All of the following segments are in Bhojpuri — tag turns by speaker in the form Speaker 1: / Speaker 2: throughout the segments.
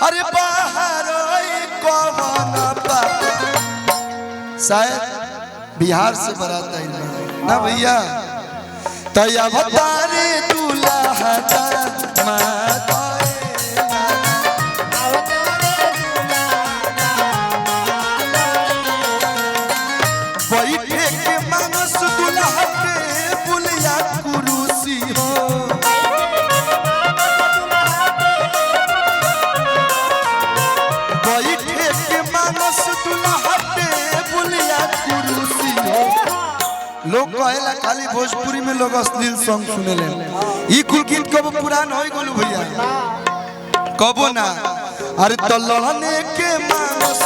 Speaker 1: अरे बाहर कौन शायद बिहार से बारात आई ना भैया। तया बतारे दूल्हा बैठे के मानस दूल्हा के बुलिया कुरुसी हो। बैठे के मानस दूल्हा के बुलिया कुरुसी हो। लोग कहेला खाली भोजपुरी में लोग अश्लील सॉन्ग सुने ले। ई कुल गीत कब पुरान होई गोलू भैया कबो ना। अरे तो लहने के मानस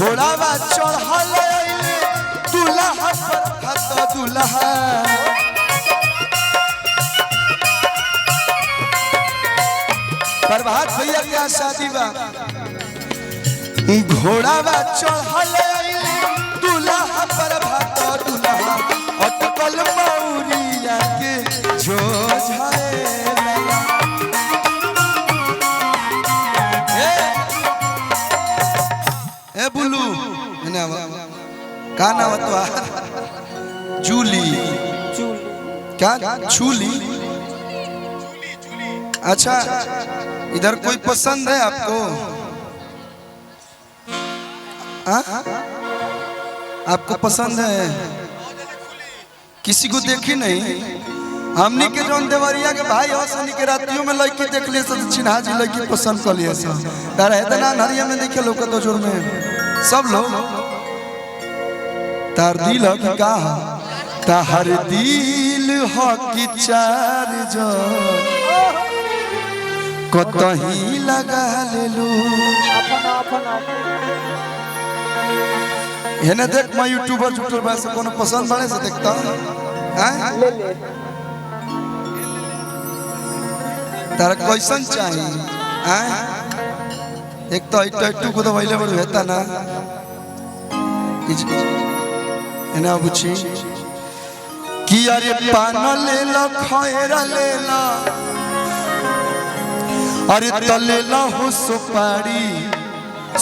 Speaker 1: घोड़ावा चढ़ल दूल्हा पर खत दूल्हा। प्रभात भैया क्या शादी बा घोड़ावा चढ़ल दूल्हा पर भात दूल्हा। अटकल मौरिया के झोझाए ए बुलू का नाम तो जूली क्या छूली। अच्छा इधर कोई पसंद है आपको? आपको पसंद है? किसी को देखी नहीं? हमनी के जौन देवरिया के भाई हो सनी के रातियों में लड़की देख लिए सब चिन्हा जी लड़की पसंद कर लिए सब। तार है तना नरिया में देखे लोग तो जोर में सब लोग तार दिल हो कि का हो? तार दिल हो कि चार जो कतही लगा ले लू। है ना देख मैं यूट्यूबर से कोनो पसंद बड़े से देखता हूँ तारा कैसन चाहिए एक तो टू को तो वैले बड़ हेता ना है ना बुझी कि अरे पान ले लो खैरा ले लो अरे तले लो हो सुपारी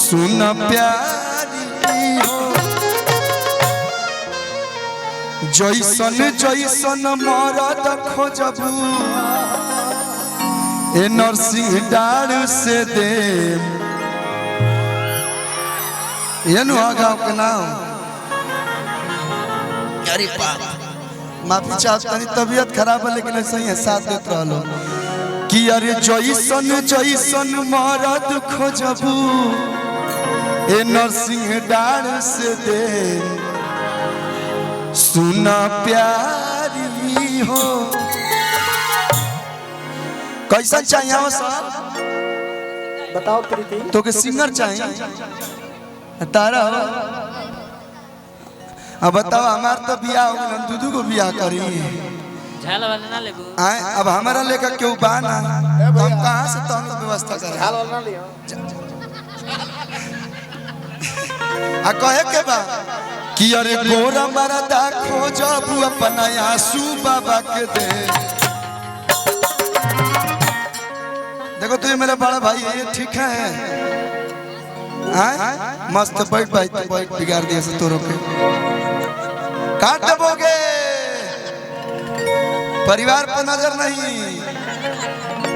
Speaker 1: सुन प्यारी हो। जैसन जैसन मरद खोजबू ए नरसिंह डार से दे ये गाँव के नाम। अरे माफी चाहता तबीयत खराब है लेकिन ऐसा ही है साथ देते रहो कि अरे जैसन जैसन मरद खोजबू ए नरसिंह डार से दे सुना प्यारी हो। कैसा चाहिए सर
Speaker 2: बताओ प्रीति?
Speaker 1: तो के सिंगर चाहिए तारा हो? अब बताओ हमार तो बियाह हो गया दूधू को बियाह करी
Speaker 3: झाल वाला ना लेबू
Speaker 1: आए अब हमारा लेकर क्यों बाना हम कहां से तो व्यवस्था करें
Speaker 2: झाल वाला ना लियो
Speaker 1: आ कहे के बा कि अरे गोरा मरदा खोजबू अपना आंसू बाबा के दे। देखो तो ये मेरा बड़ा भाई है ये ठीक है मस्त बैठ भाई तो बैठ बिगाड़ दिया से तोरो के काट दबोगे परिवार पर नजर नहीं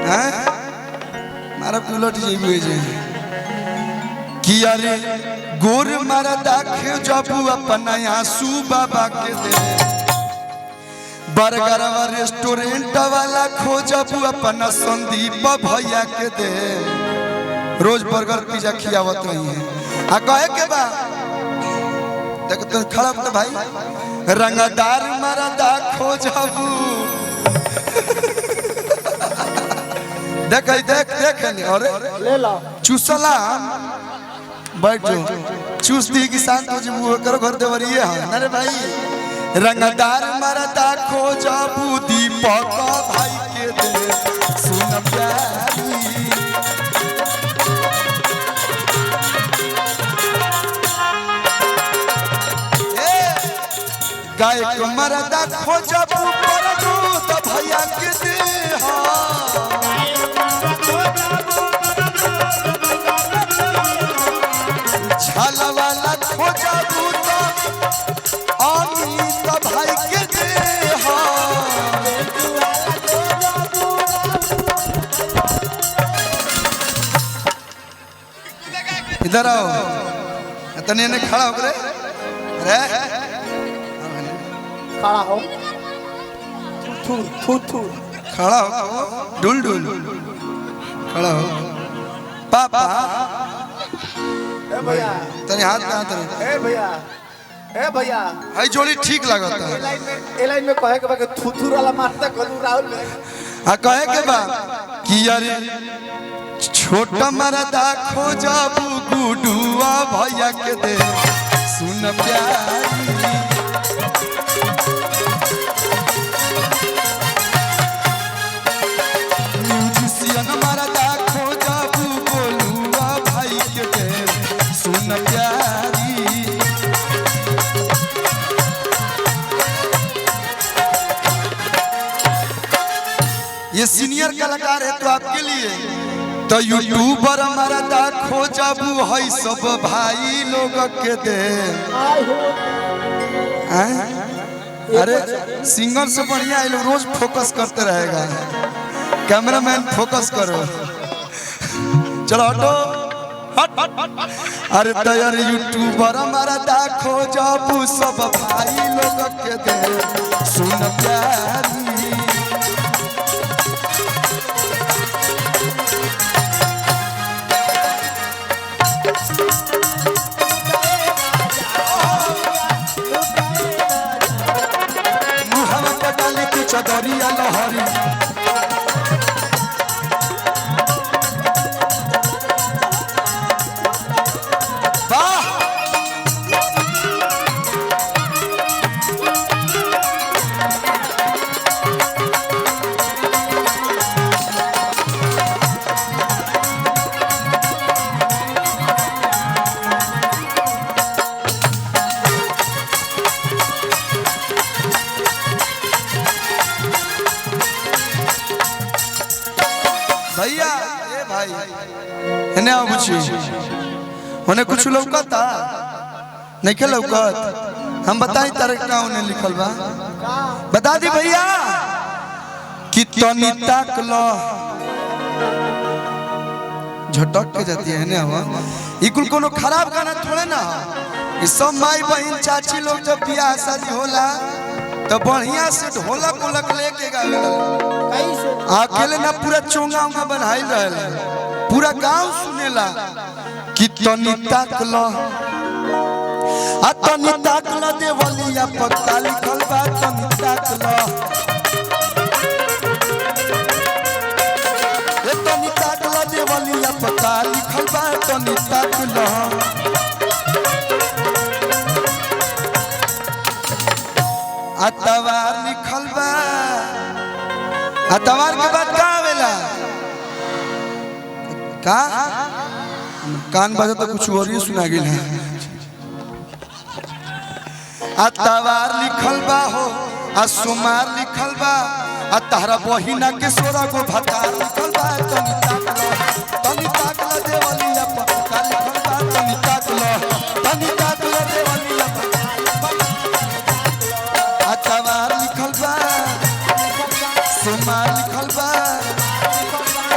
Speaker 1: हैं मारा उलट जेबू जे कि अरे गोर मरदा खोजबू अपना आंसू बाबा के दे। बर्गर रेस्टोरेंट वाला खोजबू अपना संदीप भैया के दे। रोज बर्गर पिज्जा खियावत रही है आ कहे के बा देख तो खड़ा तो भाई रंगदार मरदा खोजबू देख देख देख अरे
Speaker 2: ले लो
Speaker 1: चूसला बैठ जो चूस दी कि शांत हो जी करो घर देवरिए है अरे भाई रंगदार मरदा खोजबू दीपक भाई के दे सुन प्यारी काय मरदा खोजब पर दूत भैया के देहा छाला वाला खोजब तो अमित भाई के देहा इधर आओ तने ने खड़ा हो करे अरे
Speaker 2: खड़ा हो थू थू थू
Speaker 1: खड़ा हो डुल डुल खड़ा हो पापा
Speaker 2: ए भैया
Speaker 1: तने हाथ कहां तने
Speaker 2: ए भैया ए भैया
Speaker 1: हाई जोड़ी ठीक लगता
Speaker 2: ए लाइन में कहे के बा थू थू वाला मारता गोलू राहुल में
Speaker 1: आ कहे के बा कि अरे छोटा मरदा खोजबू गुडुआ भैया के दे सुन प्यारी म्यूजिशियन मरदा खोजबू गोलुआ भाई के दे सुन प्यारी ये सीनियर कलाकार है तो आपके लिए तो यूट्यूबर मरदा खोजबू है सब भाई लोग के दे अरे सिंगर से बढ़िया ये लोग रोज फोकस करते रहेगा कैमरामैन फोकस करो चलो हटो अरे तैयार यूट्यूबर मरदा खोजबू सब भाई लोग के दे सुन प्यारी चदरिया लहरी वाह भैया ए भाई इन्हें आओ पूछी उन्हें कुछ लौकता नहीं के लौकत हम बताई तारीख का उन्हें लिखल बा बता दी भैया कि तनी तक लो झटक के जाती है ने हवा ई कुल कोनो खराब गाना थोड़े ना ई सब माई बहन चाची लोग जब बियाह शादी होला तो बढ़िया से ढोलक उलक लेके गावे
Speaker 2: कैसे
Speaker 1: अकेले ना पूरा चोंगा उंगा बनाई रहल पूरा गांव सुनेला कि तनी तक लो आ तनी तक लो देवलिया पक्का लिखल बा तनी तक लो ए तनी तक लो देवलिया पक्का लिखल बा तनी तक लो अतवार लिखल बा अतवार के बाद का आवेला का कान बजा तो कुछ और ही सुना गेल है अतवार लिखल बा हो आ सोमार लिखल बा आ तहरा बहिना के सोरा को भतार लिखल बा तनी ताक लो देवलिया पक्का लिखल बा तनी ताक लो देवलिया अतवार लिखल बा सोमार लिखल बा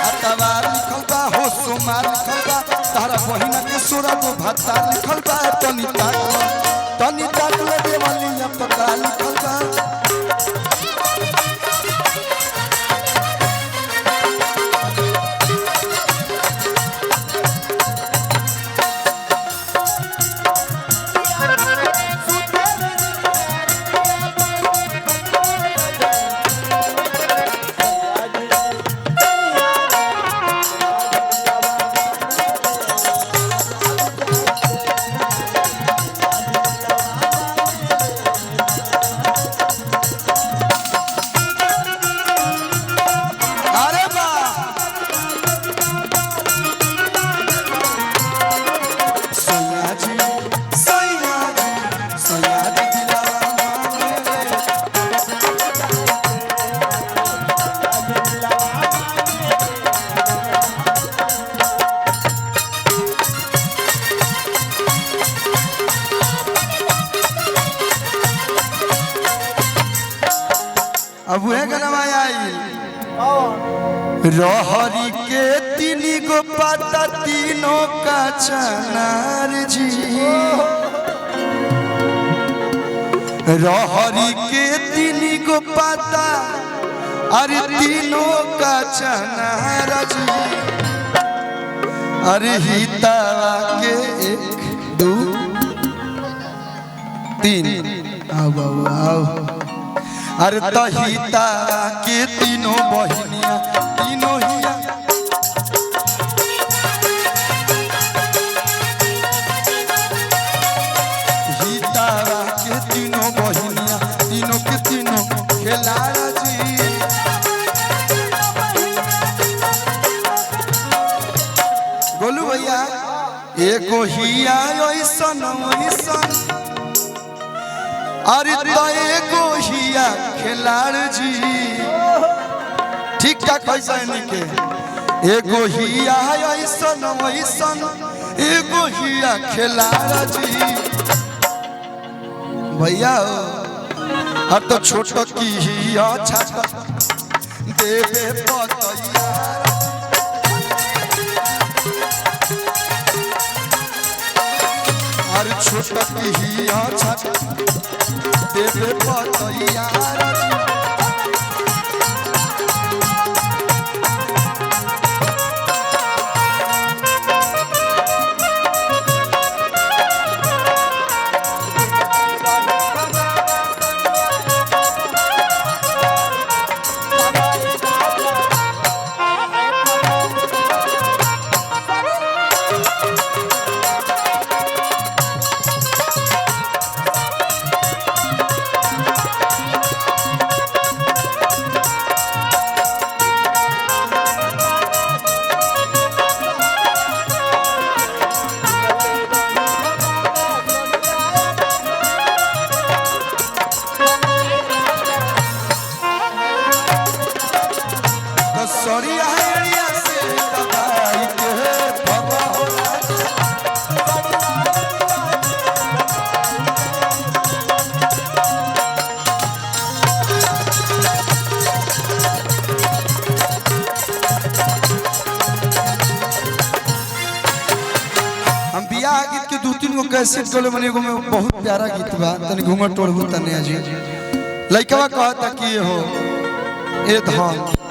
Speaker 1: अतवार लिखल बा हो सोमार लिखल बा तारा बहिना के सोरा को भत्ता लिखल बा तनी ताक लो देवलिया पक्का लिखल बा अब वह गनवा आई रहरी के तीन गो पाता तीनों का चनार जी रहरी के तीन गो पाता अरे तीनों का चनार जी अरे हितावा के 1 2 3 आओ बाबू आओ अरे तहिता के तीनों बहनिया तीनों हिया हितावा के तीनों बहनिया तीनों के तीनों खेलारा जी गोलू भैया एको हिया ओइसन ओइसन अरे तय गोहिया खिलाड़ जी ठीक ठाक कैसा निके एगो हिया ऐसन वैसन एगो हिया खिलाड़ जी भैया अब तो छोटो की हिया छाता देवे पतैया अरे छोटो की हिया छाता देवे पतैया गीत के 2-3 गो कैसेट चले मने एगो में बहुत प्यारा गीत बा तनी घूंघट तोड़बू तने जी लइकवा कहता कि हो ए धन